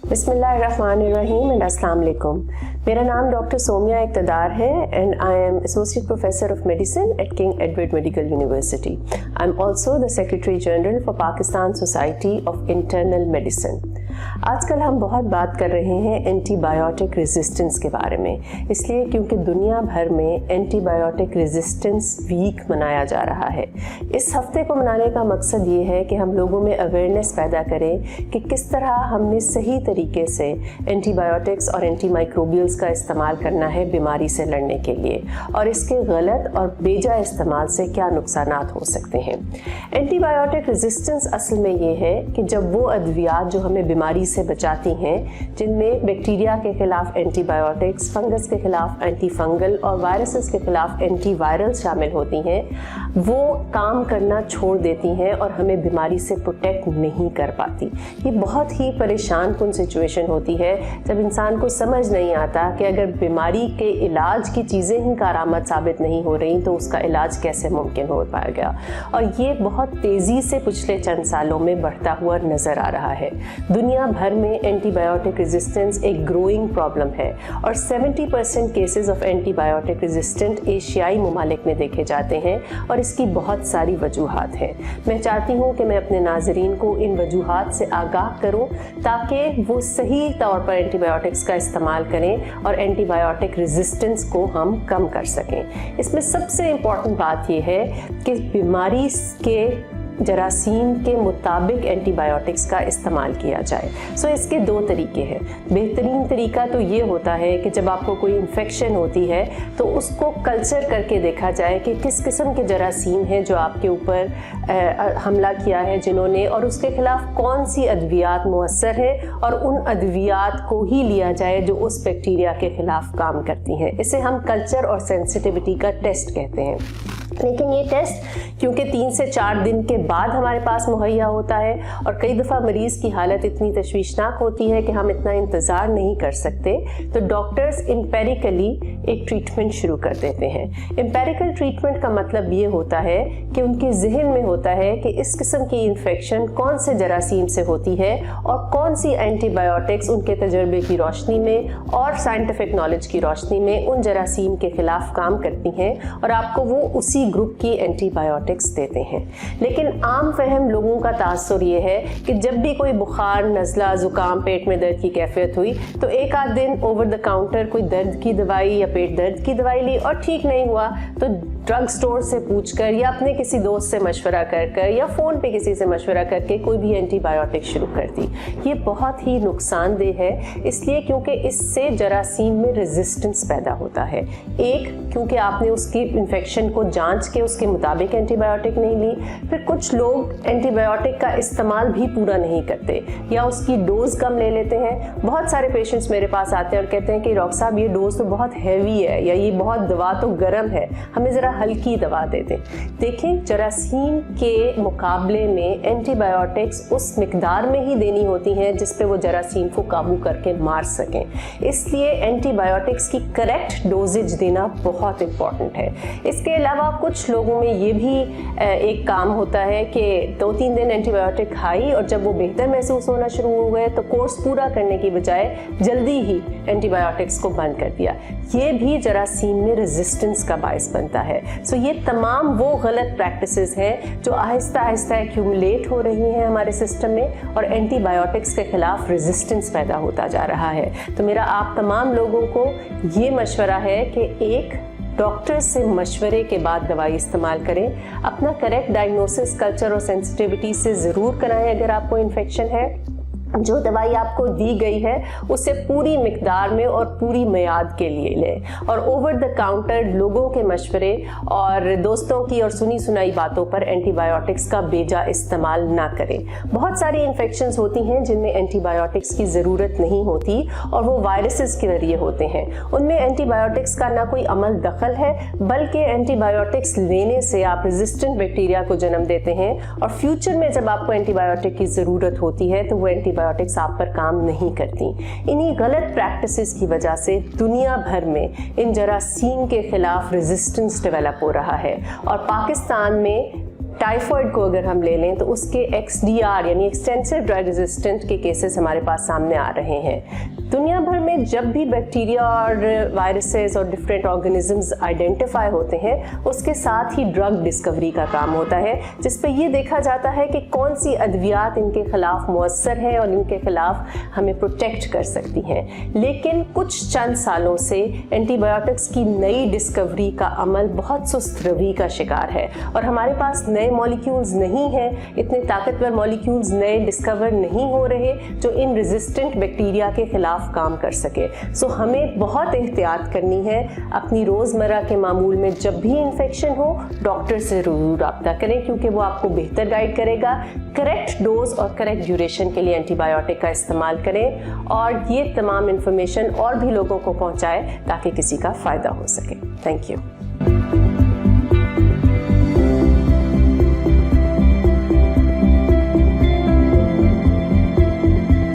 बिस्मिल्लाहिर्रहमानिर्रहीम एंड अस्सलाम वालेकुम। मेरा नाम डॉक्टर सोमिया इक़्तिदार है and I am associate professor of medicine eight king Edward medical university. I am also the secretary general for Pakistan society of internal medicine. आजकल हम बहुत बात कर रहे हैं एंटीबायोटिक रेजिस्टेंस के बारे में, इसलिए क्योंकि दुनिया भर में एंटीबायोटिक रेजिस्टेंस वीक मनाया जा रहा है। इस हफ्ते को मनाने का मकसद ये है कि हम लोगों में अवेयरनेस पैदा करें कि किस तरह हमने सही तरीके से एंटीबायोटिक्स और एंटीमाइक्रोबियल्स का इस्तेमाल करना है बीमारी से लड़ने के लिए, और इसके गलत और बेजा इस्तेमाल से क्या नुकसान हो सकते हैं। एंटीबायोटिक रेजिस्टेंस असल में ये है कि जब वो अद्वियात जो हमें बीमारी से बचाती हैं, जिनमें बैक्टीरिया के खिलाफ एंटीबायोटिक्स, फंगस के खिलाफ एंटीफंगल और वायरसेस के खिलाफ एंटीवायरल शामिल होती हैं, वो काम करना छोड़ देती हैं और हमें बीमारी से प्रोटेक्ट नहीं कर पाती। ये बहुत ही परेशान कुन सिचुएशन होती है जब इंसान को समझ नहीं आता कि अगर बीमारी के इलाज की चीज़ें ही कारआमद साबित नहीं हो रही तो उसका इलाज कैसे मुमकिन हो पाएगा। और ये बहुत तेज़ी से पिछले चंद सालों में बढ़ता हुआ नज़र आ रहा है। दुनिया भर में एंटीबायोटिक रेजिस्टेंस एक ग्रोइंग प्रॉब्लम है और 70% केसेस ऑफ एंटीबायोटिक रेजिस्टेंट एशियाई ममालिक में देखे जाते हैं, और इसकी बहुत सारी वजूहात हैं। मैं चाहती हूँ कि मैं अपने नाज़रीन को इन वजूहात से आगाह करूँ ताकि वो सही तौर पर एंटीबायोटिक्स का इस्तेमाल करें और एंटीबायोटिक रेजिस्टेंस को हम कम कर सकें। इसमें सबसे इम्पॉर्टेंट बात यह है कि बीमारी के जरासीम के मुताबिक एंटीबायोटिक्स का इस्तेमाल किया जाए। इसके दो तरीके हैं। बेहतरीन तरीका तो ये होता है कि जब आपको कोई इन्फेक्शन होती है तो उसको कल्चर करके देखा जाए कि किस किस्म के जरासीम हैं जो आपके ऊपर हमला किया है जिन्होंने, और उसके खिलाफ कौन सी अद्वियात मुअस्सर है, और उन अद्वियात को ही लिया जाए जो उस बैक्टीरिया के खिलाफ काम करती हैं। इसे हम कल्चर और सेंसिटिविटी का टेस्ट कहते हैं। लेकिन ये टेस्ट क्योंकि 3 से 4 दिन के बाद हमारे पास मुहैया होता है और कई दफ़ा मरीज़ की हालत इतनी तशवीशनाक होती है कि हम इतना इंतज़ार नहीं कर सकते, तो डॉक्टर्स एम्पेरिकली एक ट्रीटमेंट शुरू कर देते हैं। एम्पेरिकल ट्रीटमेंट का मतलब ये होता है कि उनके जहन में होता है कि इस किस्म की इन्फेक्शन कौन से जरासीम से होती है और कौन सी एंटीबायोटिक्स उनके तजर्बे की रोशनी में और साइंटिफिक नॉलेज की रोशनी में उन जरासीम के खिलाफ काम करती हैं, और आपको वो उसी ग्रुप की एंटीबायोटिक्स देते हैं। लेकिन आम फहम लोगों का तासुर ये है कि जब भी कोई बुखार, नज़ला, ज़ुकाम, पेट में दर्द की कैफियत हुई तो एक आध दिन ओवर द काउंटर कोई दर्द की दवाई या पेट दर्द की दवाई ली और ठीक नहीं हुआ तो ड्रग स्टोर से पूछकर या अपने किसी दोस्त से मशवरा कर या फ़ोन पे किसी से मशवरा करके कोई भी एंटीबायोटिक शुरू कर दी। ये बहुत ही नुकसानदेह है, इसलिए क्योंकि इससे जरासीम में रेजिस्टेंस पैदा होता है। एक, क्योंकि आपने उसकी इन्फेक्शन को जांच के उसके मुताबिक एंटीबायोटिक नहीं ली। फिर कुछ लोग एंटीबायोटिक का इस्तेमाल भी पूरा नहीं करते या उसकी डोज कम ले लेते हैं। बहुत सारे पेशेंट्स मेरे पास आते हैं और कहते हैं कि डॉक्टर साहब ये डोज तो बहुत हैवी है, या ये बहुत दवा तो गर्म है, हमें ज़रा हल्की दवा दे दें। देखें, जरासीम के मुकाबले में एंटीबायोटिक्स उस मिकदार में ही देनी होती हैं जिस पे वो जरासीम को काबू करके मार सकें। इसलिए एंटीबायोटिक्स की करेक्ट डोजेज देना बहुत इम्पॉर्टेंट है। इसके अलावा कुछ लोगों में ये भी एक काम होता है कि 2-3 दिन एंटीबायोटिक खाई और जब वो बेहतर महसूस होना शुरू हो गए तो कोर्स पूरा करने की बजाय जल्दी ही एंटीबायोटिक्स को बंद कर दिया। ये भी जरासीम में रेजिस्टेंस का बायस बनता है। ये तमाम वो गलत प्रैक्टिसेस हैं जो आहिस्ता आहिस्ता एक्यूमुलेट हो रही हैं हमारे सिस्टम में और एंटीबायोटिक्स के खिलाफ रेजिस्टेंस पैदा होता जा रहा है। तो मेरा आप तमाम लोगों को ये मशवरा है कि एक, डॉक्टर से मशवरे के बाद दवाई इस्तेमाल करें। अपना करेक्ट डायग्नोसिस, कल्चर और सेंसिटिविटी से ज़रूर कराएं। अगर आपको इन्फेक्शन है, जो दवाई आपको दी गई है उसे पूरी मिकदार में और पूरी मियाद के लिए लें, और ओवर द काउंटर लोगों के मशवरे और दोस्तों की और सुनी सुनाई बातों पर एंटीबायोटिक्स का बेजा इस्तेमाल ना करें। बहुत सारी इन्फेक्शंस होती हैं जिनमें एंटीबायोटिक्स की ज़रूरत नहीं होती और वो वायरसेस के जरिए होते हैं। उनमें एंटीबायोटिक्स का ना कोई अमल दखल है, बल्कि एंटीबायोटिक्स लेने से आप रेजिस्टेंट बैक्टीरिया को जन्म देते हैं, और फ्यूचर में जब आपको एंटीबायोटिक की ज़रूरत होती है तो वो एंटीबायोटिक्स आप पर काम नहीं करती। इन्हीं गलत प्रैक्टिसेस की वजह से दुनिया भर में इन जरासीम के खिलाफ रेजिस्टेंस डेवलप हो रहा है, और पाकिस्तान में टाइफाइड को अगर हम ले लें तो उसके XDR यानी एक्सटेंसिव ड्रग रेजिस्टेंट के केसेस हमारे पास सामने आ रहे हैं। दुनिया भर में जब भी बैक्टीरिया और वायरसेस और डिफरेंट ऑर्गेनिजम्स आइडेंटिफाई होते हैं, उसके साथ ही ड्रग डिस्कवरी का काम होता है, जिस पे ये देखा जाता है कि कौन सी अद्वियात इनके खिलाफ मौसर हैं और इनके खिलाफ हमें प्रोटेक्ट कर सकती हैं। लेकिन कुछ चंद सालों से एंटीबायोटिक्स की नई डिस्कवरी का अमल बहुत सुस्त रवि का शिकार है और हमारे पास नए मॉलिक्यूल्स नहीं हैं, इतने ताकतवर मॉलिक्यूल्स नए डिस्कवर नहीं हो रहे जो इन रेजिस्टेंट बैक्टीरिया के खिलाफ काम कर सके। सो हमें बहुत एहतियात करनी है अपनी रोज़मर्रा के मामूल में। जब भी इन्फेक्शन हो, डॉक्टर से ज़रूर रब्ता करें, क्योंकि वो आपको बेहतर गाइड करेगा। करेक्ट डोज और करेक्ट ड्यूरेशन के लिए एंटीबायोटिक का इस्तेमाल करें और ये तमाम इन्फॉर्मेशन और भी लोगों को पहुंचाएं ताकि किसी का फ़ायदा हो सके। Thank you.